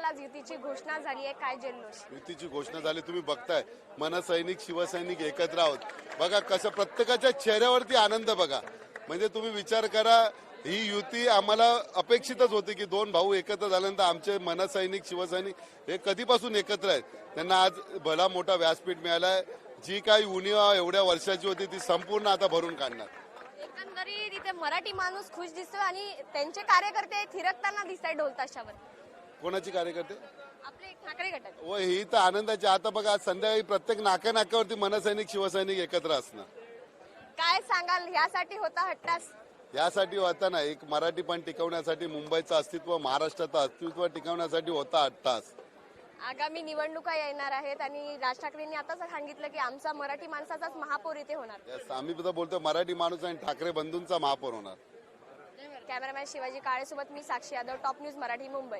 आज युतीची घोषणा झाली आहे, काय जल्लोष? युतीची घोषणा झाली, तुम्ही बघताय मनसैनिक शिवसैनिक एकत्र आहोत. बघा कसं प्रत्येकाच्या चेहऱ्यावरती आनंद बघा. म्हणजे तुम्ही विचार करा, ही युती आम्हाला अपेक्षितच होती की दोन भाऊ एकत्र झाल्यानंतर आमचे मनसैनिक शिवसैनिक हे कधीपासून एकत्र आहेत. त्यांना आज भला मोठा व्यासपीठ मिळालाय. जी काही उणीव एवढ्या वर्षाची होती ती संपूर्ण आता भरून काढणार. एकंदरीत इथे मराठी माणूस खुश दिसतोय आणि त्यांचे कार्यकर्ते थिरकताना दिसताय ढोलताशावर. कोणाची कार्यकर्ते? आपले ठाकरे गटात. व ही तर आनंदाची. आता बघा आज संध्याकाळी प्रत्येक नाक्यानाक्यावरती मनसैनिक शिवसैनिक एकत्र असणार. काय सांगाल, यासाठी होता हट्टास? यासाठी होता ना, एक मराठीपण टिकवण्यासाठी, मुंबईचं अस्तित्व, महाराष्ट्राचं अस्तित्व टिकवण्यासाठी होता 8 तास. आगामी निवडणुका येणार आहेत आणि राज ठाकरेंनी आताच सांगितलं की आमचा मराठी माणसाचाच महापौर इथे होणार. Yes, आम्ही सुद्धा बोलतो मराठी माणूस आणि ठाकरे बंधूंचा महापौर होणार. कॅमेरामॅन शिवाजी काळेसोबत मी साक्षी यादव, टॉप न्यूज मराठी, मुंबई.